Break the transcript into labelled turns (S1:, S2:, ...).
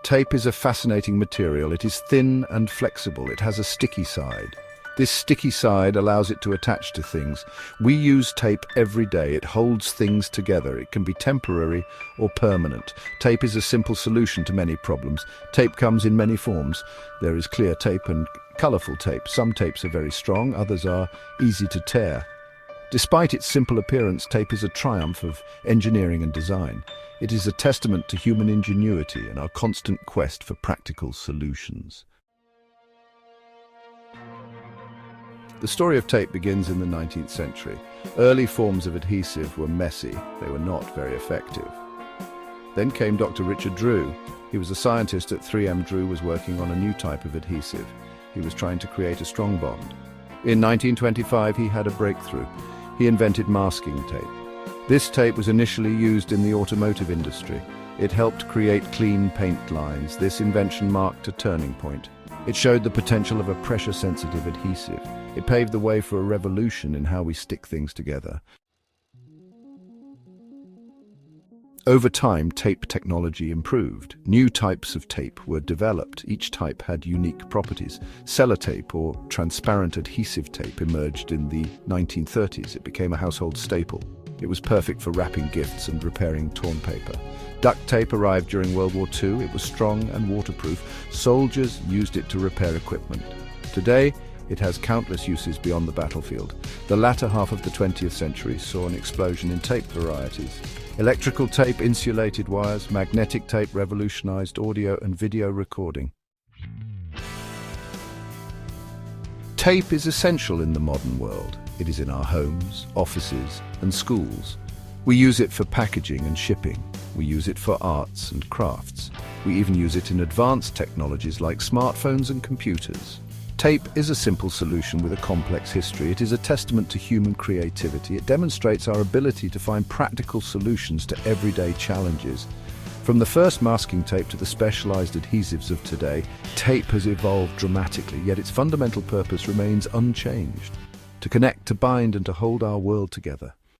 S1: Tape is a fascinating material. It is thin and flexible. It has a sticky side. This sticky side allows it to attach to things. We use tape every day. It holds things together. It can be temporary or permanent. Tape is a simple solution to many problems. Tape comes in many forms. There is clear tape and colorful tape. Some tapes are very strong, others are easy to tear. Despite its simple appearance, tape is a triumph of engineering and design. It is a testament to human ingenuity and our constant quest for practical solutions. The story of tape begins in the 19th century. Early forms of adhesive were messy. They were not very effective. Then came Dr. Richard Drew. He was a scientist at 3M. Drew was working on a new type of adhesive. He was trying to create a strong bond. In 1925, he had a breakthrough. He invented masking tape. This tape was initially used in the automotive industry. It helped create clean paint lines. This invention marked a turning point. It showed the potential of a pressure-sensitive adhesive. It paved the way for a revolution in how we stick things together. Over time, tape technology improved. New types of tape were developed. Each type had unique properties. Sellotape, or transparent adhesive tape, emerged in the 1930s. It became a household staple. It was perfect for wrapping gifts and repairing torn paper. Duct tape arrived during World War II. It was strong and waterproof. Soldiers used it to repair equipment. Today, it has countless uses beyond the battlefield. The latter half of the 20th century saw an explosion in tape varieties. Electrical tape, insulated wires, magnetic tape revolutionized audio and video recording. Tape is essential in the modern world. It is in our homes, offices, and schools. We use it for packaging and shipping. We use it for arts and crafts. We even use it in advanced technologies like smartphones and computers. Tape is a simple solution with a complex history. It is a testament to human creativity. It demonstrates our ability to find practical solutions to everyday challenges. From the first masking tape to the specialized adhesives of today, tape has evolved dramatically, yet its fundamental purpose remains unchanged: to connect, to bind, and to hold our world together.